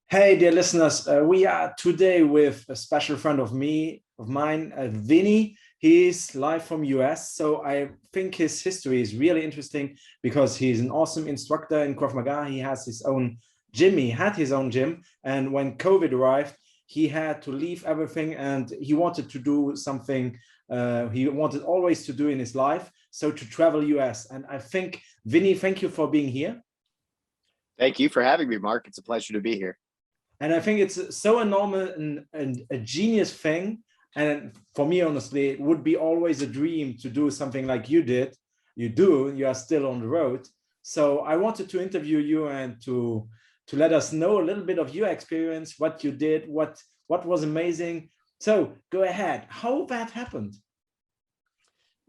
Hey, dear listeners, we are today with a special friend of mine, Vinny. He's live from US, so I think his history is really interesting because he's an awesome instructor in Krav Maga. He has his own gym. He had his own gym, and when COVID arrived, he had to leave everything, and he wanted to do something he wanted always to do in his life, so to travel US. And I think, Vinny, thank you for being here. Thank you for having me, Mark. It's a pleasure to be here. And I think it's so enormous and a genius thing. And for me, honestly, it would be always a dream to do something like you did. You are still on the road. So I wanted to interview you and to let us know a little bit of your experience, what you did, what was amazing. So go ahead. How that happened?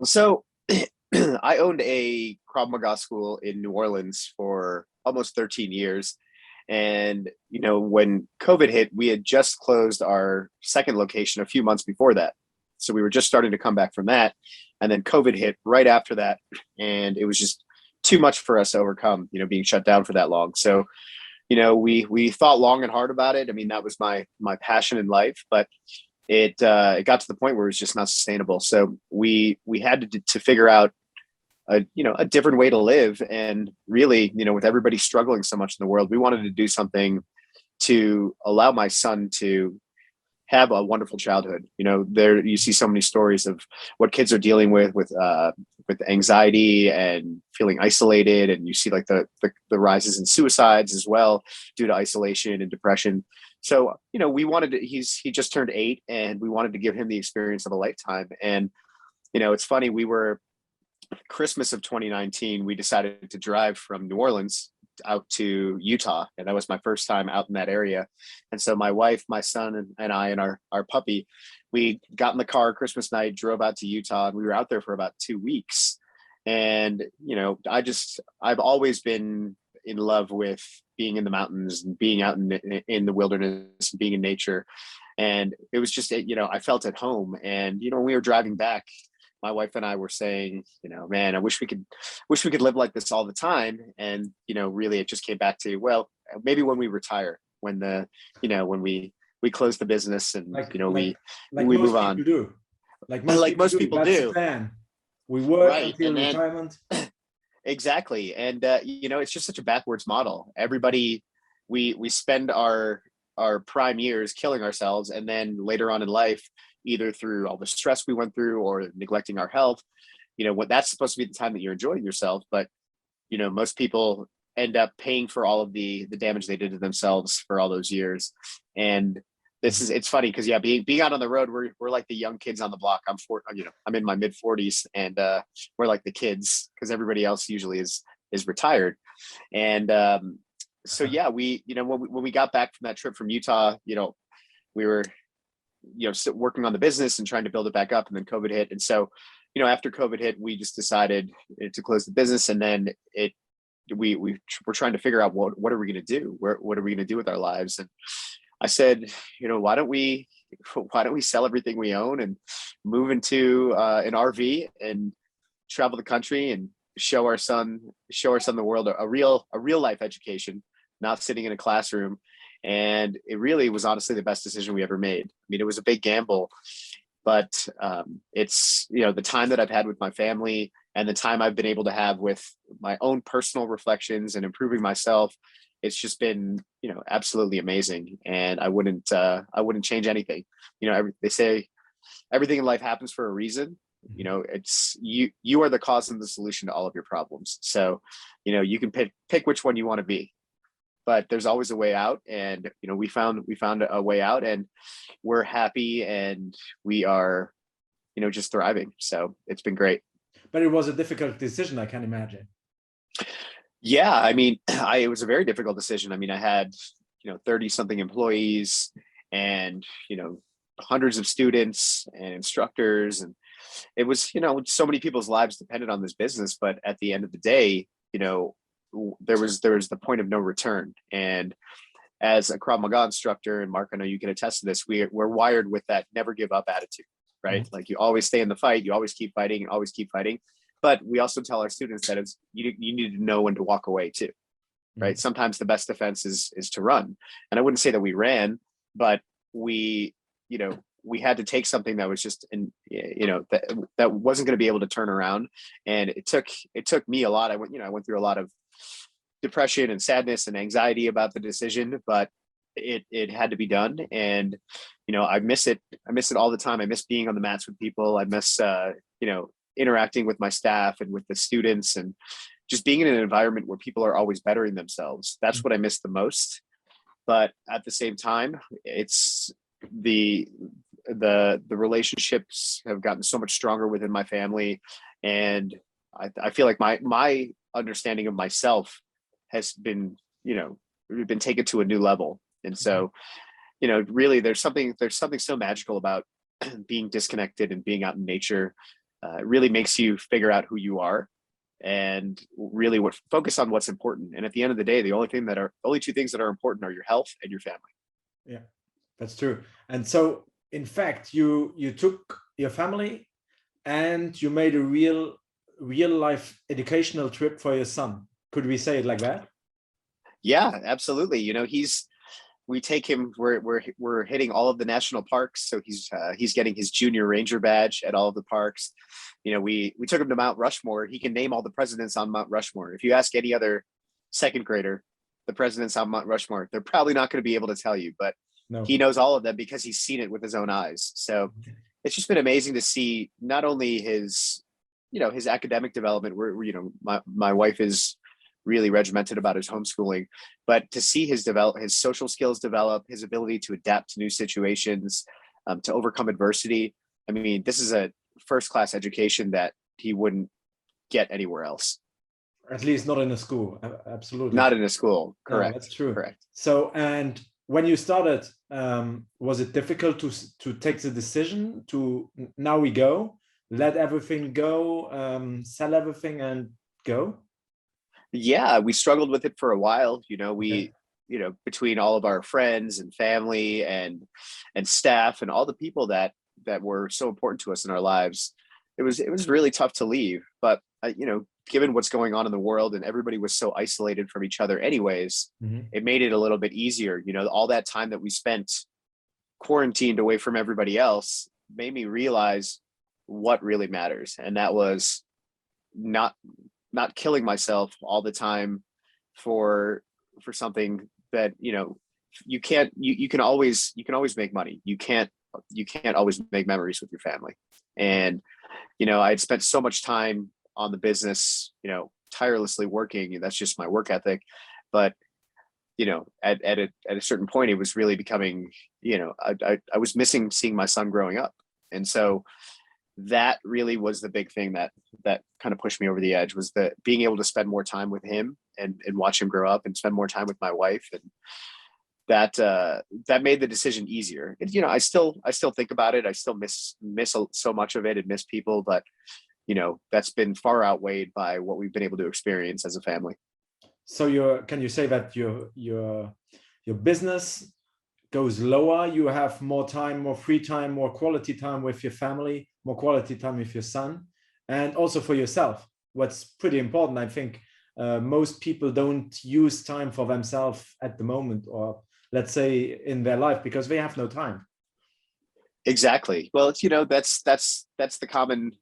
So I owned a Krav Maga school in New Orleans for almost 13 years. And, when COVID hit, we had just closed our second location a few months before that. So we were just starting to come back from that. And then COVID hit right after that. And it was just too much for us to overcome, being shut down for that long. So, we thought long and hard about it. I mean, that was my passion in life, but it got to the point where it was just not sustainable. So we had to figure out a different way to live. And really, with everybody struggling so much in the world, we wanted to do something to allow my son to have a wonderful childhood. There you see so many stories of what kids are dealing with anxiety and feeling isolated, and you see like the rises in suicides as well due to isolation and depression. So we wanted to, he just turned 8, and we wanted to give him the experience of a lifetime. And it's funny, we were Christmas of 2019, we decided to drive from New Orleans out to Utah. And that was my first time out in that area. And so my wife, my son, and I, and our puppy, we got in the car Christmas night, drove out to Utah, and we were out there for about 2 weeks. And, I've always been in love with being in the mountains and being out in the wilderness and being in nature. And it was just, I felt at home. And, when we were driving back, my wife and I were saying, man, I wish we could live like this all the time. And, really it just came back to, well, maybe when we retire, when we close the business and, Like like we, like we move most on people do. Like most like people most do. people That's the do. plan. We work Right. until And then retirement. exactly. And, it's just such a backwards model. Everybody, we spend our prime years killing ourselves. And then later on in life, either through all the stress we went through or neglecting our health, what that's supposed to be the time that you're enjoying yourself. But, most people end up paying for all of the damage they did to themselves for all those years. And it's funny because yeah, being out on the road, we're like the young kids on the block. I'm in my mid 40s, and we're like the kids because everybody else usually is retired. And so yeah, when we got back from that trip from Utah, we were still working on the business and trying to build it back up, and then COVID hit. And so after COVID hit, we just decided to close the business. And then we were trying to figure out what are we going to do, what are we going to do with our lives. And I said, why don't we sell everything we own and move into an RV and travel the country and show our son the world, a real life education, not sitting in a classroom. And it really was honestly the best decision we ever made. I mean, it was a big gamble, but it's the time that I've had with my family and the time I've been able to have with my own personal reflections and improving myself. It's just been absolutely amazing, and I wouldn't change anything. They say everything in life happens for a reason. It's you are the cause and the solution to all of your problems. So you can pick which one you want to be, but there's always a way out. And we found a way out, and we're happy, and we are just thriving. So it's been great. But it was a difficult decision, I can imagine. Yeah, I mean, it was a very difficult decision. I mean, I had 30 something employees, and hundreds of students and instructors, and it was so many people's lives depended on this business. But at the end of the day, there was the point of no return. And as a Krav Maga instructor, and Mark, I know you can attest to this, we're wired with that never give up attitude, right? Mhm. Like you always stay in the fight, you always keep fighting, and always keep fighting. But we also tell our students that you need to know when to walk away too. right? Sometimes the best defense is to run. And I wouldn't say that we ran, but we, you know, we had to take something that was just that wasn't going to be able to turn around. And it took me a lot. I went through a lot of depression and sadness and anxiety about the decision, but it had to be done. And I miss it all the time. I miss being on the mats with people. I miss interacting with my staff and with the students, and just being in an environment where people are always bettering themselves. That's what I miss the most. But at the same time, it's the relationships have gotten so much stronger within my family, and I feel like my understanding of myself has been taken to a new level. And so really there's something so magical about being disconnected and being out in nature. It really makes you figure out who you are and really focus on what's important. And at the end of the day, the only two things that are important are your health and your family. Yeah, that's true. And so in fact, you took your family and you made a real life educational trip for your son. Could we say it like that? Yeah, absolutely. We take him, we're hitting all of the national parks. So he's getting his junior ranger badge at all of the parks. We took him to Mount Rushmore. He can name all the presidents on Mount Rushmore. If you ask any other second grader the presidents on Mount Rushmore, they're probably not going to be able to tell you, but no. He knows all of them because he's seen it with his own eyes. So it's just been amazing to see not only his academic development, where my wife is really regimented about his homeschooling, but to see his social skills develop, his ability to adapt to new situations, to overcome adversity. I mean, this is a first-class education that he wouldn't get anywhere else. At least not in a school. Absolutely. Not in a school. Correct. No, that's true. Correct. So, and when you started, was it difficult to take the decision to now we go, let everything go, sell everything and go? Yeah, we struggled with it for a while. Between all of our friends and family and staff and all the people that were so important to us in our lives, it was really tough to leave. But given what's going on in the world and everybody was so isolated from each other anyways, it made it a little bit easier. All that time that we spent quarantined away from everybody else made me realize what really matters, and that was not killing myself all the time for something that you can always make money. You can't always make memories with your family. And I'd spent so much time on the business, tirelessly working, and that's just my work ethic. But at a certain point, it was really becoming, I was missing seeing my son growing up. And so that really was the big thing that kind of pushed me over the edge, was that being able to spend more time with him and watch him grow up, and spend more time with my wife. And that made the decision easier. And, I still think about it. I still miss so much of it and miss people, but that's been far outweighed by what we've been able to experience as a family. So can you say that your business goes lower? You have more time, more free time, more quality time with your family, more quality time with your son, and also for yourself. What's pretty important, I think, most people don't use time for themselves at the moment, or let's say in their life, because they have no time. Exactly. Well, that's the common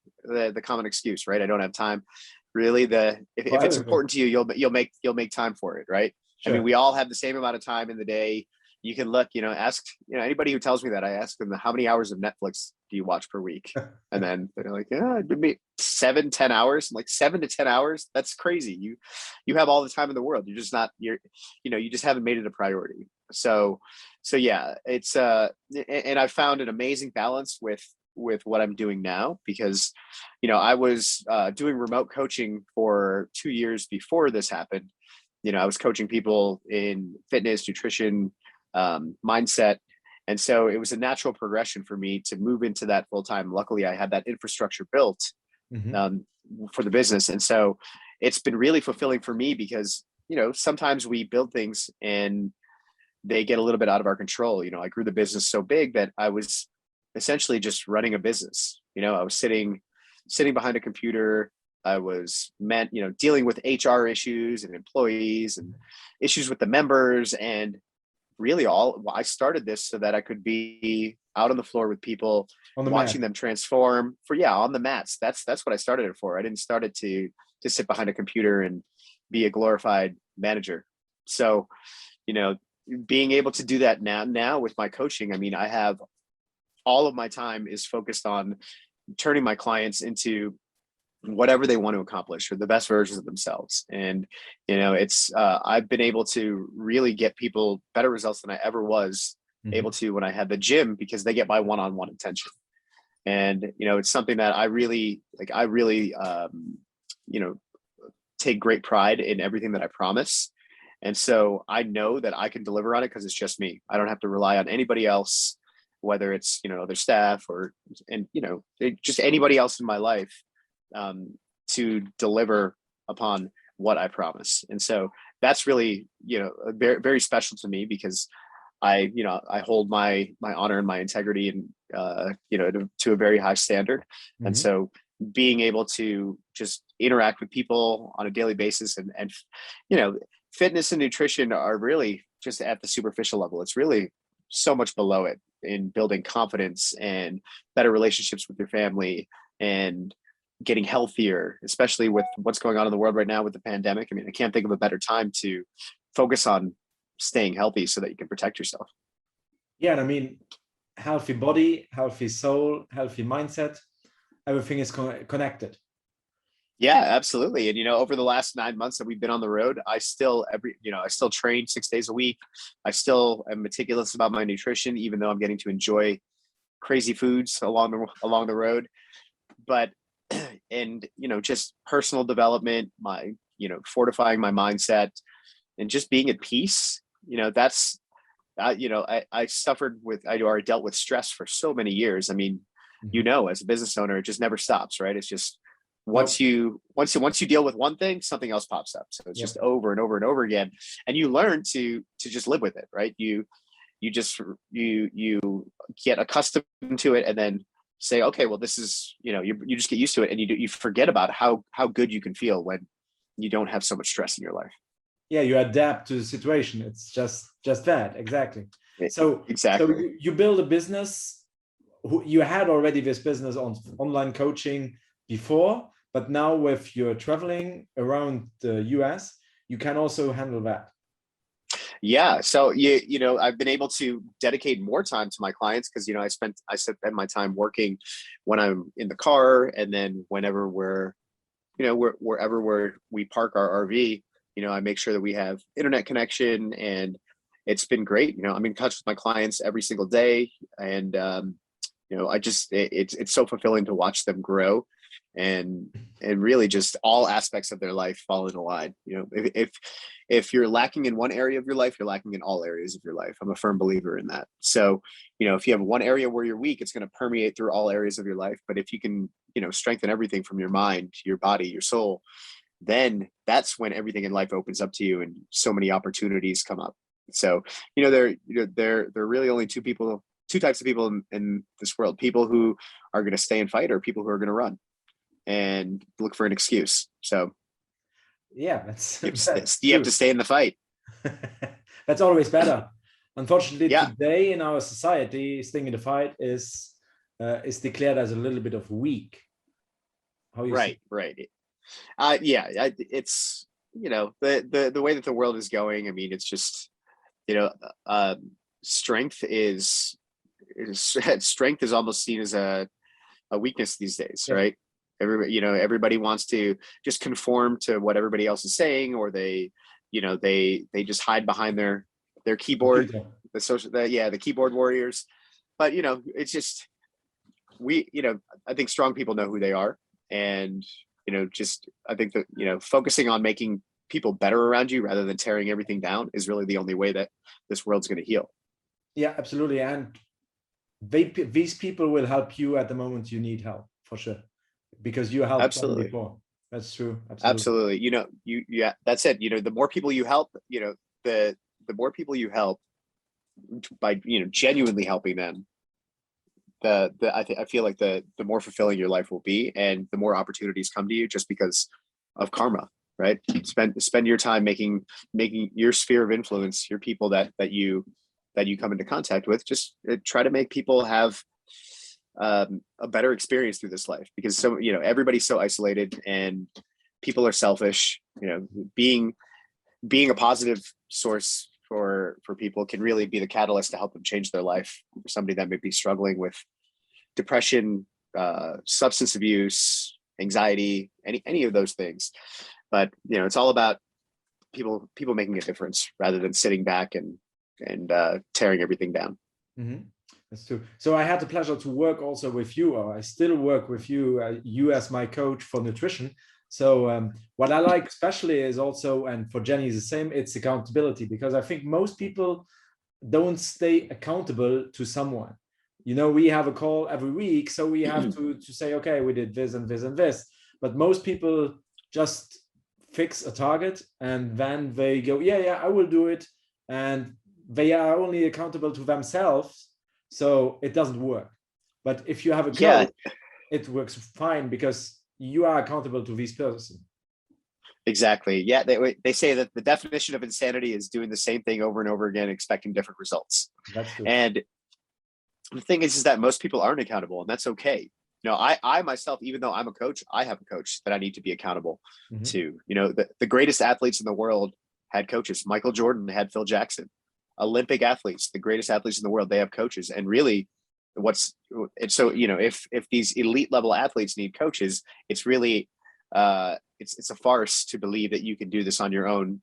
excuse, right? I don't have time. Really, if it's important to you, you'll make time for it, right? Sure. I mean, we all have the same amount of time in the day. You can look, ask, anybody who tells me that, I ask them, how many hours of Netflix do you watch per week? And then they're like, yeah, it'd be 7-10 hours. I'm like, 7 to 10 hours? That's crazy. You have all the time in the world. You just haven't made it a priority. So yeah, it's and I found an amazing balance with what I'm doing now, because I was doing remote coaching for 2 years before this happened. I was coaching people in fitness, nutrition, mindset. And so it was a natural progression for me to move into that full time. Luckily, I had that infrastructure built for the business. And so it's been really fulfilling for me, because, sometimes we build things and they get a little bit out of our control. I grew the business so big that I was essentially just running a business. I was sitting behind a computer, I was dealing with HR issues and employees and issues with the members. And really I started this so that I could be out on the floor with people, On the watching mat. them transform on the mats. That's what I started it for. I didn't start it to sit behind a computer and be a glorified manager. So, being able to do that now with my coaching, I mean, I have all of my time is focused on turning my clients into whatever they want to accomplish or the best versions of themselves. And, it's, I've been able to really get people better results than I ever was able to when I had the gym, because they get my one-on-one attention. And, it's something that I really, take great pride in everything that I promise. And so I know that I can deliver on it because it's just me. I don't have to rely on anybody else, whether it's, other staff just anybody else in my life, to deliver upon what I promise. And so that's really, very, very special to me, because I hold my honor and my integrity and, to a very high standard. And so being able to just interact with people on a daily basis and fitness and nutrition are really just at the superficial level. It's really so much below it in building confidence and better relationships with your family and getting healthier, especially with what's going on in the world right now with the pandemic. I mean, I can't think of a better time to focus on staying healthy so that you can protect yourself. Yeah, and I mean, healthy body, healthy soul, healthy mindset, everything is connected. Yeah, absolutely. And, over the last 9 months that we've been on the road, I still train 6 days a week. I still am meticulous about my nutrition, even though I'm getting to enjoy crazy foods along the road. But, and, just personal development, my, fortifying my mindset and just being at peace, that's, I suffered with, I dealt with stress for so many years. I mean, as a business owner, it just never stops, right? It's just, once you deal with one thing, something else pops up. So it's just over and over and over again. And you learn to just live with it, right? You get accustomed to it and then say, okay, well, this is, you just get used to it, and you forget about how good you can feel when you don't have so much stress in your life. Yeah, you adapt to the situation. It's just that, exactly. So exactly. So you build a business. You had already this business on online coaching before, but now with your traveling around the US, you can also handle that. Yeah. So, I've been able to dedicate more time to my clients because, I spend my time working when I'm in the car, and then whenever wherever we park our RV, I make sure that we have internet connection, and it's been great. I'm in touch with my clients every single day. And, it's so fulfilling to watch them grow, and really just all aspects of their life fall in line. If you're lacking in one area of your life, you're lacking in all areas of your life. I'm a firm believer in that. So, if you have one area where you're weak, it's going to permeate through all areas of your life. But if you can, strengthen everything from your mind, your body, your soul, then that's when everything in life opens up to you and so many opportunities come up. So, there are really only two types of people in this world: people who are going to stay and fight, or people who are going to run and look for an excuse. So yeah, you have to stay in the fight. That's always better. Unfortunately, today in our society, staying in the fight is declared as a little bit of weak. How you right. It's the way that the world is going. I mean, it's just strength is almost seen as a weakness these days, right? Everybody wants to just conform to what everybody else is saying, or they just hide behind their keyboard, the keyboard warriors. But it's just I think strong people know who they are, and I think that focusing on making people better around you rather than tearing everything down is really the only way that this world's going to heal. Yeah, absolutely. And these people will help you at the moment you need help, for sure, because you helped them before. That's true. Absolutely. That's it. The more people you help, the more people you help by genuinely helping them, I feel like the more fulfilling your life will be, and the more opportunities come to you just because of karma, right? Spend your time making your sphere of influence, your people that you come into contact with, just try to make people have a better experience through this life, because everybody's so isolated and people are selfish. Being a positive source for people can really be the catalyst to help them change their life. For somebody that may be struggling with depression, substance abuse, anxiety, any of those things. But it's all about people making a difference rather than sitting back and tearing everything down. Mm-hmm. That's true. So I had the pleasure to work also with you, or I still work with you, you as my coach for nutrition. So what I like especially is also, and for Jenny is the same, it's accountability, because I think most people don't stay accountable to someone. We have a call every week, so we have to say, okay, we did this and this and this. But most people just fix a target and then they go, yeah, I will do it. And they are only accountable to themselves. So it doesn't work. But if you have a coach, it works fine because you are accountable to this person. Exactly. Yeah. They say that the definition of insanity is doing the same thing over and over again, expecting different results. That's true. And the thing is that most people aren't accountable, and that's okay. I myself, even though I'm a coach, I have a coach that I need to be accountable to. The greatest athletes in the world had coaches. Michael Jordan had Phil Jackson. Olympic athletes, the greatest athletes in the world, they have coaches. And really, if these elite level athletes need coaches, it's really it's a farce to believe that you can do this on your own.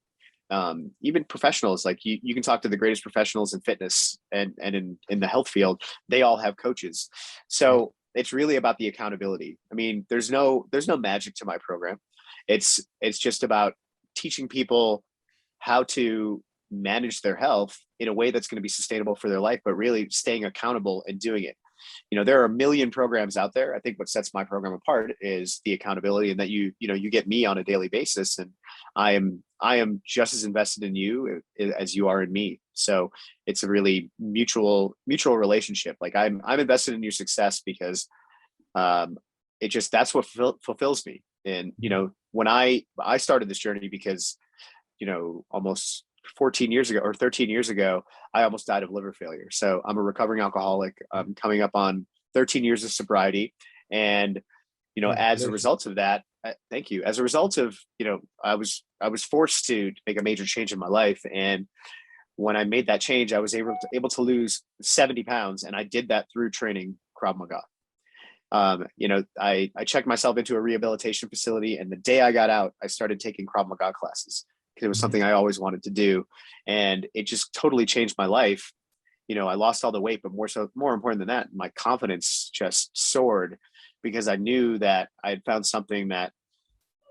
Even professionals, like you can talk to the greatest professionals in fitness and in the health field, they all have coaches. So it's really about the accountability. I mean, there's no magic to my program. It's just about teaching people how to manage their health in a way that's going to be sustainable for their life, but really staying accountable and doing it. There are a million programs out there. I think what sets my program apart is the accountability, and that you get me on a daily basis, and I am just as invested in you as you are in me. So it's a really mutual relationship. Like I'm invested in your success because that's what fulfills me. And when I started this journey, because almost 14 years ago or 13 years ago, I almost died of liver failure. So I'm a recovering alcoholic. I'm coming up on 13 years of sobriety. And, as a result of that, thank you. As a result of, I was forced to make a major change in my life. And when I made that change, I was able to lose 70 pounds. And I did that through training Krav Maga. I checked myself into a rehabilitation facility, and the day I got out, I started taking Krav Maga classes, because it was something I always wanted to do. And it just totally changed my life. I lost all the weight, but more important than that, my confidence just soared, because I knew that I had found something that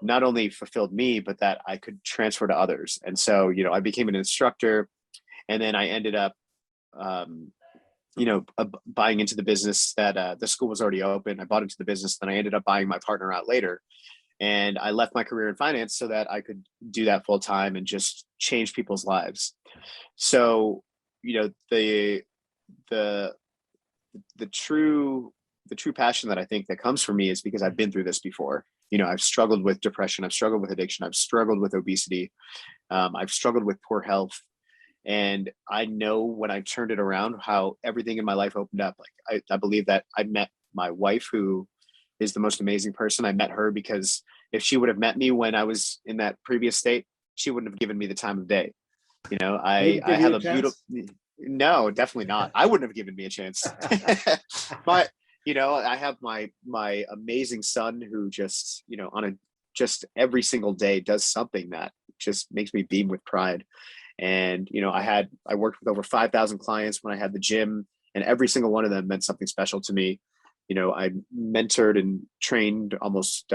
not only fulfilled me, but that I could transfer to others. And so, I became an instructor, and then I ended up, buying into the business that the school was already open. I bought into the business, then I ended up buying my partner out later. And I left my career in finance so that I could do that full time and just change people's lives. So, the true passion that I think that comes from me is because I've been through this before. I've struggled with depression. I've struggled with addiction. I've struggled with obesity. I've struggled with poor health. And I know when I turned it around, how everything in my life opened up. Like I believe that I met my wife, who is the most amazing person. I met her because if she would have met me when I was in that previous state, she wouldn't have given me the time of day. I have a beautiful, no, definitely not. I wouldn't have given me a chance. But, I have my amazing son who just, just every single day does something that just makes me beam with pride. And, I worked with over 5,000 clients when I had the gym, and every single one of them meant something special to me. I mentored and trained almost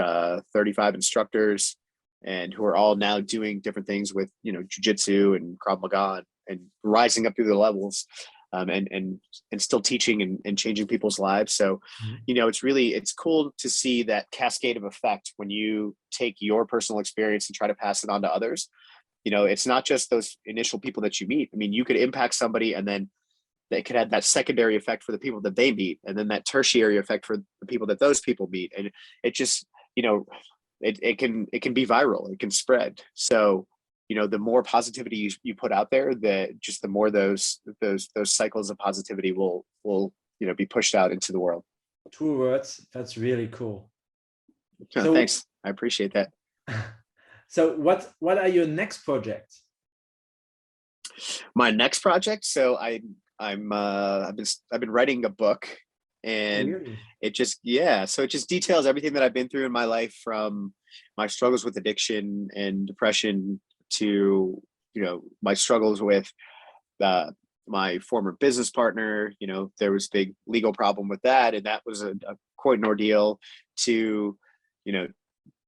35 instructors, and who are all now doing different things with, jujitsu and Krav Maga, and rising up through the levels, and still teaching and changing people's lives. So, it's cool to see that cascade of effect when you take your personal experience and try to pass it on to others. It's not just those initial people that you meet. I mean, you could impact somebody, and then that could have that secondary effect for the people that they meet, and then that tertiary effect for the people that those people meet. And it just, it can be viral, it can spread. So, the more positivity you put out there, the more those cycles of positivity will be pushed out into the world. 2 words. That's really cool. So, thanks. I appreciate that. So what are your next projects? My next project. So I've been writing a book, and Really? it just details everything that I've been through in my life, from my struggles with addiction and depression to my struggles with my former business partner. There was a big legal problem with that, and that was a quite an ordeal, to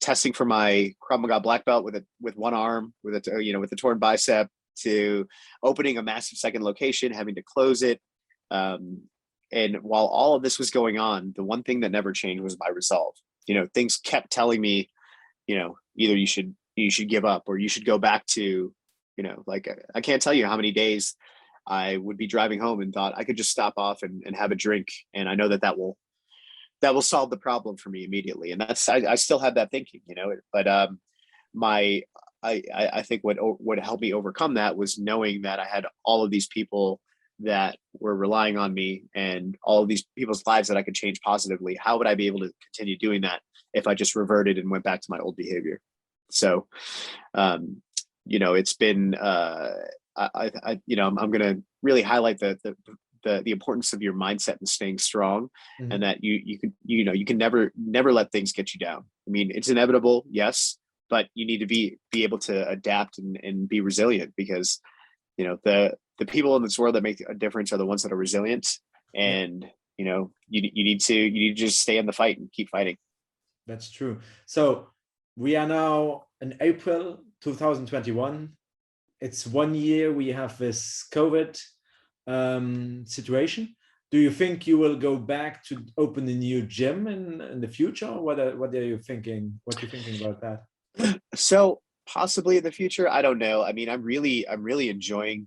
testing for my Krav Maga black belt with one arm, with a torn bicep, to opening a massive second location, having to close it. And while all of this was going on, the one thing that never changed was my resolve. Things kept telling me, either you should give up, or you should go back to, like, I can't tell you how many days I would be driving home and thought I could just stop off and have a drink. And I know that will solve the problem for me immediately. And I still have that thinking, but I think what helped me overcome that was knowing that I had all of these people that were relying on me, and all of these people's lives that I could change positively. How would I be able to continue doing that if I just reverted and went back to my old behavior? So, it's been, I'm going to really highlight the importance of your mindset and staying strong, Mhm. and that you can never let things get you down. I mean, it's inevitable, yes, but you need to be able to adapt and be resilient, because the people in this world that make a difference are the ones that are resilient. And you need to just stay in the fight and keep fighting. That's true. So we are now in April 2021. It's 1 year we have this COVID situation. Do you think you will go back to open a new gym in the future? What are you thinking? What are you thinking about that? So possibly in the future, I don't know. I mean, I'm really enjoying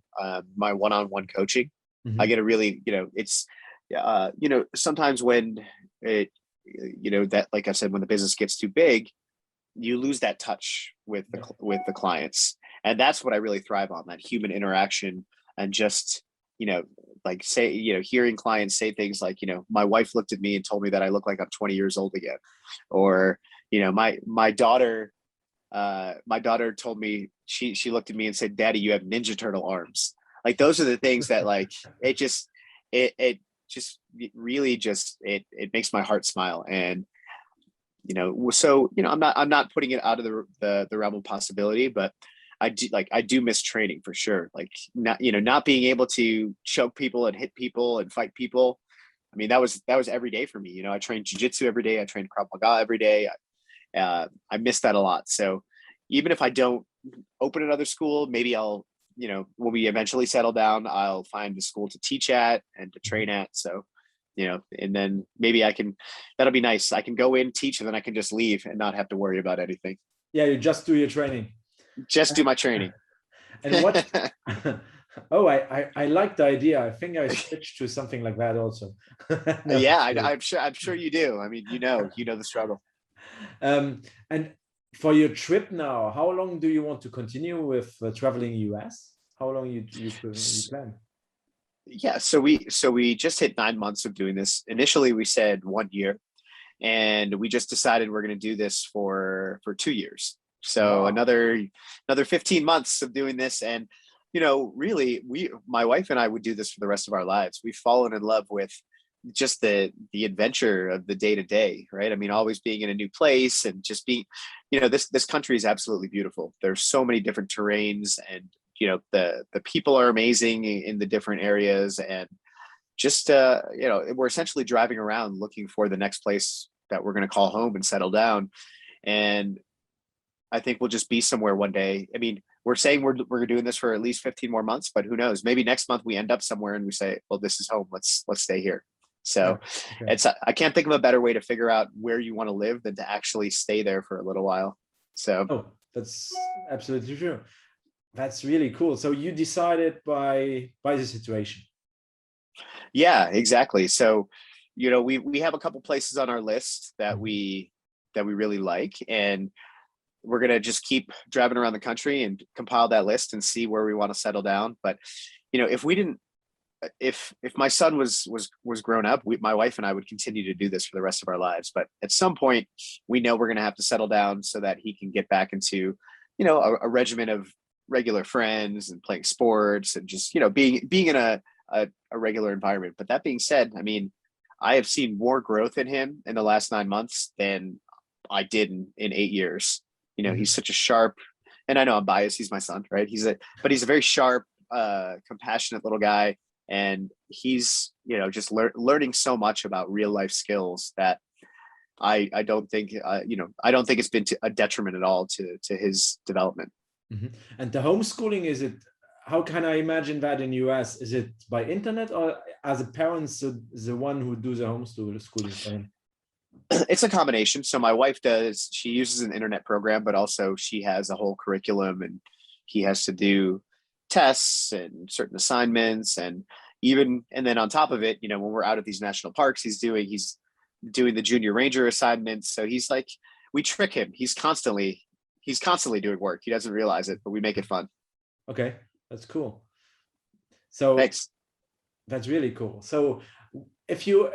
my one-on-one coaching. I get a really, it's sometimes when it, that, like I said, when the business gets too big, you lose that touch with the clients. And that's what I really thrive on, that human interaction. And just, like, say, hearing clients say things like, my wife looked at me and told me that I look like I'm 20 years old again. Or, my daughter told me, she looked at me and said, "Daddy, you have Ninja Turtle arms." Like, those are the things that, like, it just really it makes my heart smile. And so I'm not putting it out of the realm of possibility, but I do miss training for sure. Like, not being able to choke people and hit people and fight people. I mean, that was every day for me. I trained jiu-jitsu every day. I trained Krav Maga every day. I miss that a lot. So even if I don't open another school, maybe I'll, when we eventually settle down, I'll find a school to teach at and to train at. So, and then maybe that'll be nice. I can go in, teach, and then I can just leave and not have to worry about anything. Yeah, you just do your training. Just do my training. And what? Oh, I like the idea. I think I switched to something like that also. No, Yeah, I'm sure you do. I mean, the struggle. And for your trip now, how long do you want to continue with traveling US? How long you plan? Yeah, so we just hit 9 months of doing this. Initially, we said 1 year, and we just decided we're going to do this for 2 years. So Wow. another 15 months of doing this. And really, my wife and I would do this for the rest of our lives. We've fallen in love with just the adventure of the day to day, right? I mean, always being in a new place, and just being, this country is absolutely beautiful. There's so many different terrains, and the people are amazing in the different areas. And just we're essentially driving around looking for the next place that we're going to call home and settle down. And I think we'll just be somewhere one day. I mean, we're saying we're doing this for at least 15 more months, but who knows? Maybe next month we end up somewhere and we say, well, this is home. Let's stay here. So Okay. I can't think of a better way to figure out where you want to live than to actually stay there for a little while. So that's absolutely true. That's really cool. So you decided by the situation. Yeah, exactly. So, we have a couple places on our list that Mhm. we really like, and we're gonna just keep driving around the country and compile that list and see where we want to settle down. But if we didn't, if my son was grown up, my wife and I would continue to do this for the rest of our lives. But at some point, we know we're gonna have to settle down so that he can get back into, a regimen of regular friends and playing sports and just being in a regular environment. But that being said, I mean, I have seen more growth in him in the last 9 months than I did in 8 years. He's Mhm. such a sharp, and I know I'm biased. He's my son, right? But he's a very sharp, compassionate little guy, and he's just learning so much about real life skills that I don't think I don't think it's been a detriment at all to his development. Mhm. And the homeschooling, is it, how can I imagine that in US? Is it by internet or as a parent, so the one who do the homeschooling for him? It's a combination. So my wife she uses an internet program, but also she has a whole curriculum, and he has to do tests and certain assignments, and then on top of it, when we're out at these national parks, he's doing the junior ranger assignments. So he's like, we trick him. He's constantly doing work. He doesn't realize it, but we make it fun. Okay, that's cool. So Thanks. that's really cool. So if you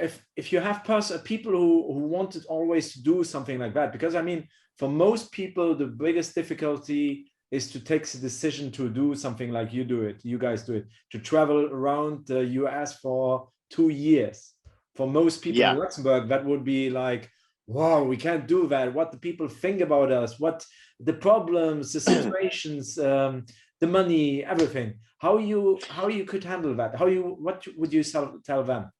have people who wanted always to do something like that, because I mean, for most people, the biggest difficulty is to take the decision to do something like you guys do it, to travel around the US for 2 years. For most people in Yeah. Luxembourg, that would be like, wow, we can't do that. What the people think about us, what the problems, the situations, the money, everything. How you could handle that? What would you tell them?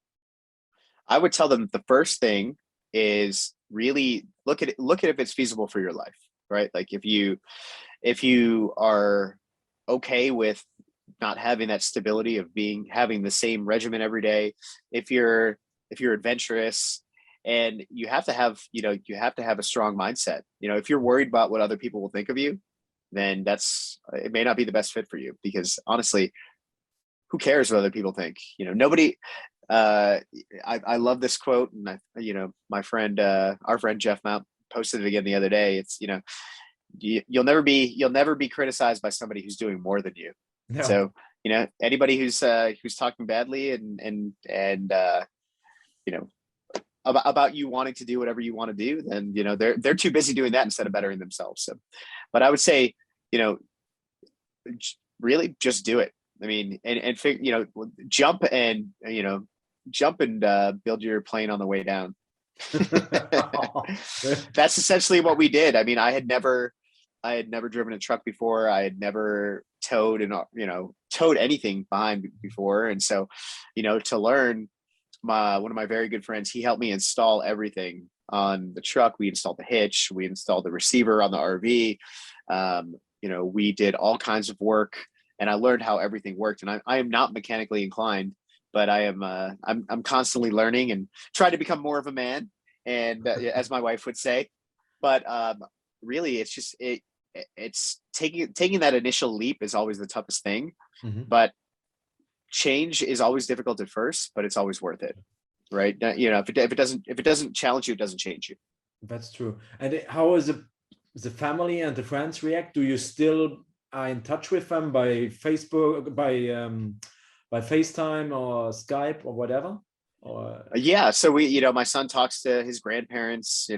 I would tell them the first thing is really look at if it's feasible for your life, right? Like if you are okay with not having that stability of having the same regimen every day, if you're adventurous, and you have to have a strong mindset. If you're worried about what other people will think of you, then it may not be the best fit for you, because honestly, who cares what other people think? Nobody. uh I love this quote, and our friend Jeff Mount posted it again the other day. It's, you'll never be criticized by somebody who's doing more than you. No. So anybody who's talking badly and you know about you wanting to do whatever you want to do, then they're too busy doing that instead of bettering themselves. So, but I would say, you know really just do it. I mean, and jump and build your plane on the way down. That's essentially what we did. I mean, I had never driven a truck before. I had never towed anything behind before. And so, to learn, one of my very good friends, he helped me install everything on the truck. We installed the hitch, we installed the receiver on the RV. We did all kinds of work, and I learned how everything worked. And I am not mechanically inclined, but I'm constantly learning and trying to become more of a man, and as my wife would say. But really, it's taking that initial leap is always the toughest thing. Mhm. But change is always difficult at first, but it's always worth it, right? If it doesn't challenge you, it doesn't change you. That's true. And how is the family and the friends react? Do you still are in touch with them by Facebook, by FaceTime or Skype or whatever? Or Yeah, so my son talks to his grandparents,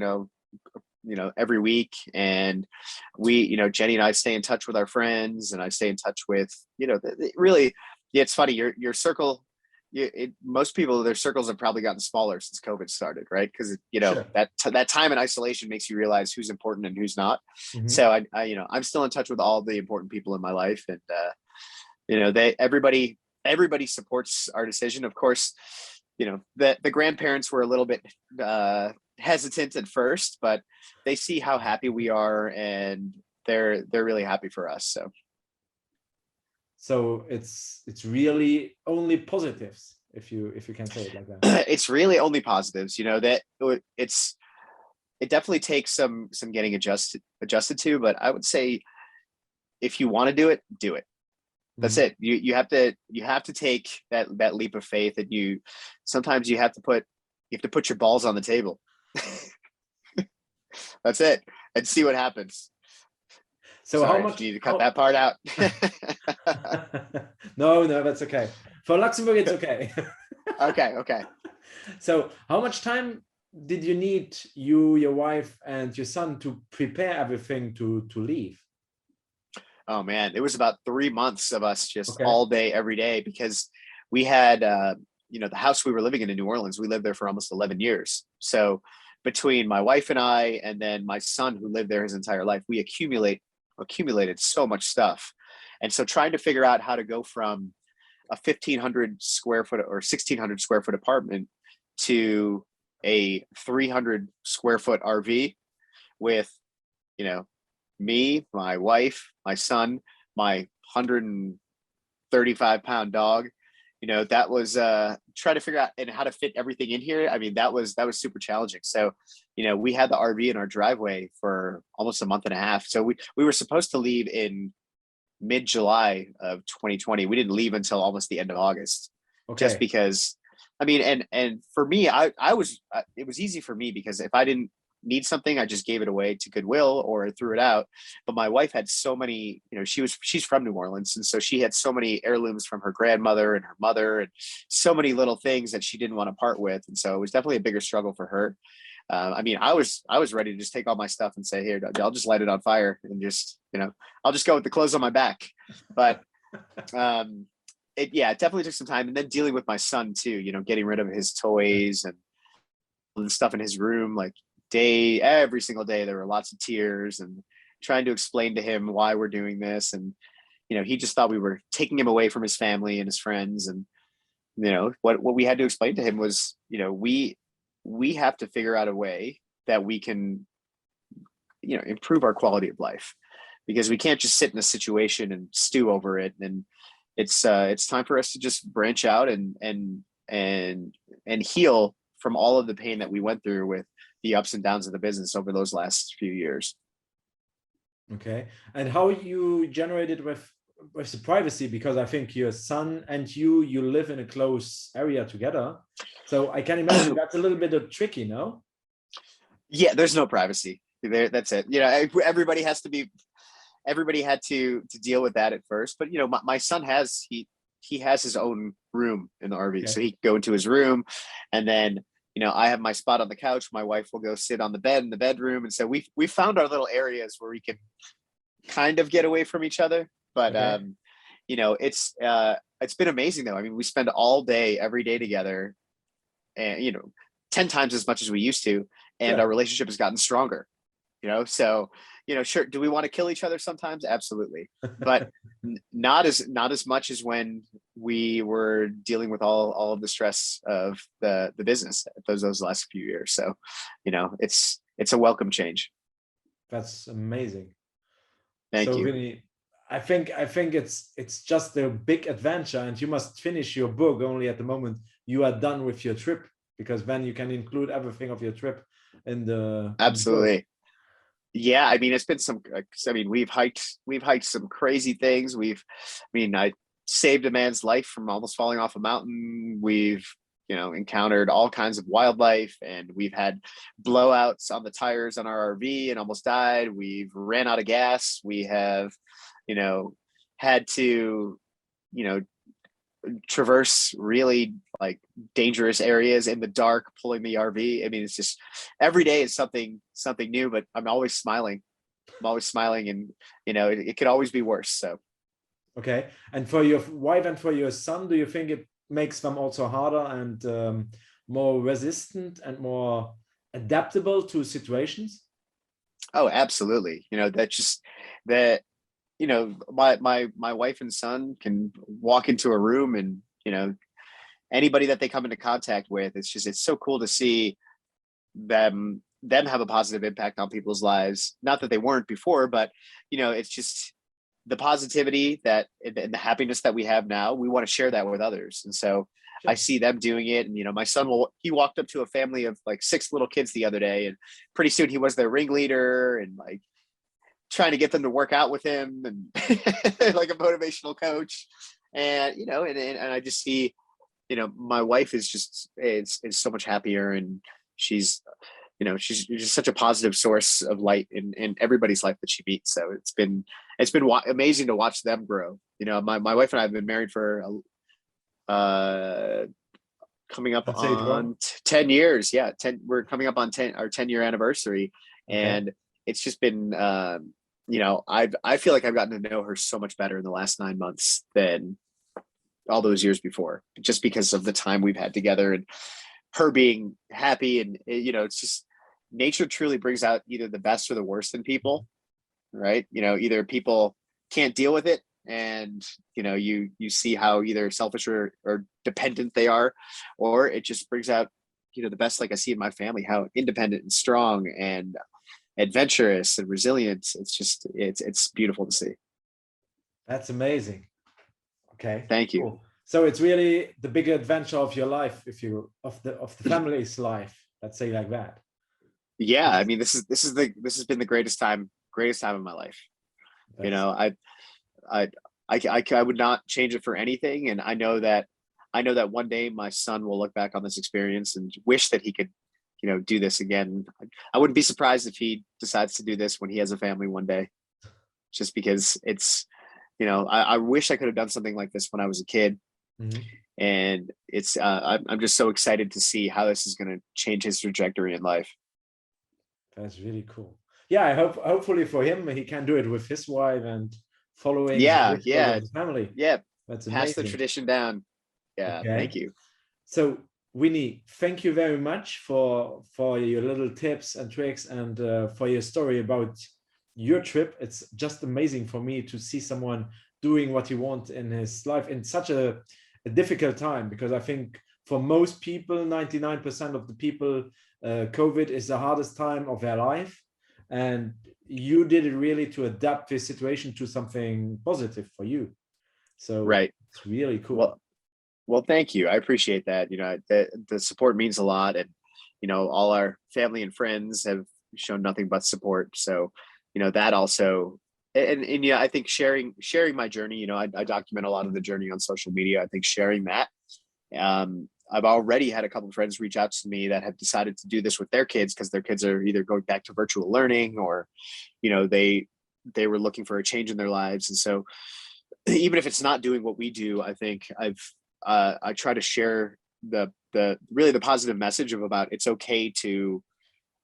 every week, and Jenny and I stay in touch with our friends, and I stay in touch with, really. Yeah, it's funny, your circle. Most people, their circles have probably gotten smaller since COVID started, right? Because sure. that time in isolation makes you realize who's important and who's not. Mhm. So I'm still in touch with all the important people in my life, and they everybody supports our decision. Of course, the grandparents were a little bit hesitant at first, but they see how happy we are, and they're really happy for us. So So it's really only positives, if you can say it like that. it's really only positives. That it definitely takes some getting adjusted to, but I would say if you want to do it, do it. That's Mhm. it. You have to take that leap of faith, and sometimes you have to put your balls on the table. That's it, and see what happens. So how Sorry, much? you need to cut How? that part out. No, no, that's okay. For Luxembourg, it's okay. Okay, okay. So how much time did you need, you, your wife, and your son, to prepare everything to leave? Oh man, it was about 3 months of us just Okay. all day, every day, because we had, the house we were living in New Orleans. We lived there for almost 11 years. So between my wife and I, and then my son who lived there his entire life, we accumulated so much stuff. And so trying to figure out how to go from a 1,500 square foot or 1,600 square foot apartment to a 300 square foot RV with, you know, me, my wife, my son, my 135-pound dog. That was trying to figure out and how to fit everything in here. I mean, that was super challenging. So, we had the RV in our driveway for almost a month and a half. So we were supposed to leave in mid-July of 2020. We didn't leave until almost the end of August, just Okay. because. I mean, and for me, I was it was easy for me because if I didn't need something, I just gave it away to Goodwill or threw it out. But my wife had so many, she's from New Orleans, and so she had so many heirlooms from her grandmother and her mother, and so many little things that she didn't want to part with. And so it was definitely a bigger struggle for her. I mean, I was ready to just take all my stuff and say, here, I'll just light it on fire and just, I'll just go with the clothes on my back. But it definitely took some time. And then dealing with my son too, getting rid of his toys and the stuff in his room, like every single day, there were lots of tears, and trying to explain to him why we're doing this. And, he just thought we were taking him away from his family and his friends. And, what we had to explain to him was, we have to figure out a way that we can, improve our quality of life, because we can't just sit in a situation and stew over it. And it's time for us to just branch out and heal from all of the pain that we went through with the ups and downs of the business over those last few years. Okay. And how you generated with the privacy, because I think your son and you live in a close area together. So I can imagine that's a little bit of tricky, no? Yeah, there's no privacy there. That's it. Everybody had to deal with that at first. But my son he has his own room in the RV, Okay. so he can go into his room, and then I have my spot on the couch. My wife will go sit on the bed in the bedroom, and so we found our little areas where we can kind of get away from each other. But Okay. it's been amazing though. I mean, we spend all day every day together, and 10 times as much as we used to, and our Sure. relationship has gotten stronger. So sure, do we want to kill each other sometimes? Absolutely. But not as much as when we were dealing with all of the stress of the business those last few years. So it's a welcome change. That's amazing. Thank So you. Vinny, I think it's just a big adventure, and you must finish your book only at the moment you are done with your trip, because then you can include everything of your trip in the book. Absolutely. Yeah, I mean, it's been I mean, we've hiked some crazy things. I saved a man's life from almost falling off a mountain. We've encountered all kinds of wildlife, and we've had blowouts on the tires on our RV and almost died. We've ran out of gas. We have you know had to you know traverse really like dangerous areas in the dark, pulling the RV. I mean, it's just every day is something new, but I'm always smiling. I'm always smiling, and it could always be worse. So Okay. And for your wife and for your son, do you think it makes them also harder and more resistant and more adaptable to situations? oh, absolutely. That just that my wife and son can walk into a room, and anybody that they come into contact with, it's so cool to see them have a positive impact on people's lives. Not that they weren't before, but it's just the positivity and the happiness that we have now. We want to share that with others, and so I Sure. see them doing it. And my son he walked up to a family of like 6 little kids the other day, and pretty soon he was their ringleader, and like trying to get them to work out with him and like a motivational coach. And, and I just see, my wife is is so much happier, and she's just such a positive source of light in everybody's life that she meets. So it's been amazing to watch them grow. My wife and I have been married for coming up Let's say it on wrong. 10 years. Yeah. We're coming up on our 10-year anniversary. Okay. And it's just been, I feel like I've gotten to know her so much better in the last 9 months than all those years before, just because of the time we've had together and her being happy. And, it's just, nature truly brings out either the best or the worst in people, right? Either people can't deal with it, and you see how either selfish or dependent they are, or it just brings out the best. Like I see in my family, how independent and strong and adventurous and resilient. It's beautiful to see. That's amazing. Okay, Thank you. cool. So it's really the bigger adventure of your life, of the family's life, let's say like that. Yeah, I mean, this has been the greatest time of my life. I would not change it for anything. And I know that one day my son will look back on this experience and wish that he could, do this again. I wouldn't be surprised if he decides to do this when he has a family one day, just because it's, I wish I could have done something like this when I was a kid. Mm-hmm. And it's, I'm just so excited to see how this is going to change his trajectory in life. That's really cool. Yeah, I hope hopefully for him he can do it with his wife and following Yeah, the rituals of his family. yeah. That's Pass the amazing. tradition down. Yeah, Okay. thank you. So Winnie, thank you very much for your little tips and tricks, and for your story about your trip. It's just amazing for me to see someone doing what he wants in his life in such a difficult time, because I think for most people, 99% of the people, COVID is the hardest time of their life. And you did it really to adapt this situation to something positive for you. So Right. it's really cool. Well, thank you. I appreciate that. The support means a lot, and all our family and friends have shown nothing but support. So, that also, and yeah, I think sharing my journey. I document a lot of the journey on social media. I think sharing that. I've already had a couple of friends reach out to me that have decided to do this with their kids, because their kids are either going back to virtual learning, or, they were looking for a change in their lives. And so, even if it's not doing what we do, I think I try to share the really the positive message of about it's okay to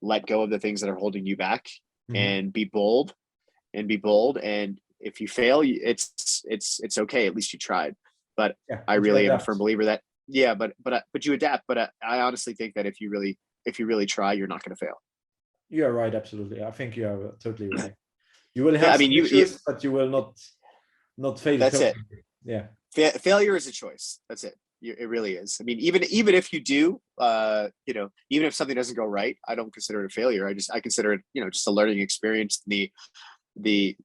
let go of the things that are holding you back, Mhm. and be bold. And if you fail, it's okay. At least you tried. But Yeah, I and to really am a adapt. firm believer that, yeah, but you adapt. But I honestly think that if you really try, you're not going to fail. You are right, absolutely. I think you are totally right. You will Yeah, have I mean, some issues, but you will not fail that's it. totally. Yeah. Failure is a choice. That's it. It really is. I mean, even if you do, even if something doesn't go right, I don't consider it a failure. I consider it, just a learning experience. The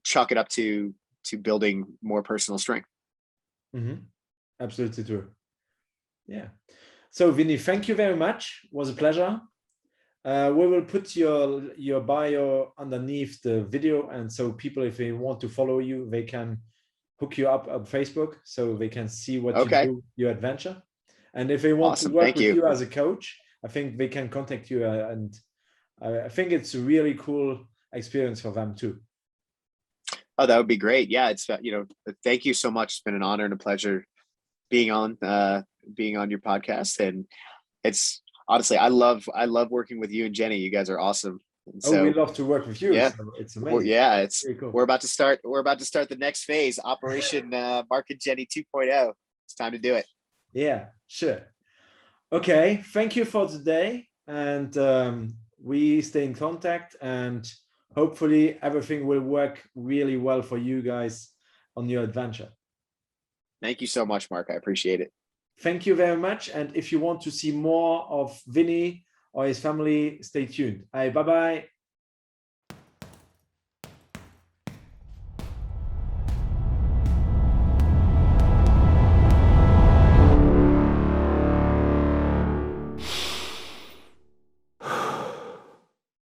chalk it up to building more personal strength. Mm-hmm. Absolutely true. Yeah. So Vinny, thank you very much. It was a pleasure. We will put your bio underneath the video, and so people, if they want to follow you, they can hook you up on Facebook, so they can see what you Okay. do, your adventure. And if they want to Awesome. work Thank with you. you as a coach, I think they can contact you, and I think it's a really cool experience for them too. Oh, that would be great. Yeah, thank you so much. It's been an honor and a pleasure being on your podcast. And it's honestly, I love working with you and Jenny. You guys are awesome. And Oh, we so, love to work with you. yeah, So it's amazing. yeah, Very cool. we're about to start the next phase, Operation Mark and Jenny 2.0. It's time to do it. Yeah, sure. Okay, thank you for today, and we stay in contact, and hopefully everything will work really well for you guys on your adventure. Thank you so much, Mark. I appreciate it. Thank you very much. And if you want to see more of Vinny or his family, stay tuned. Bye bye.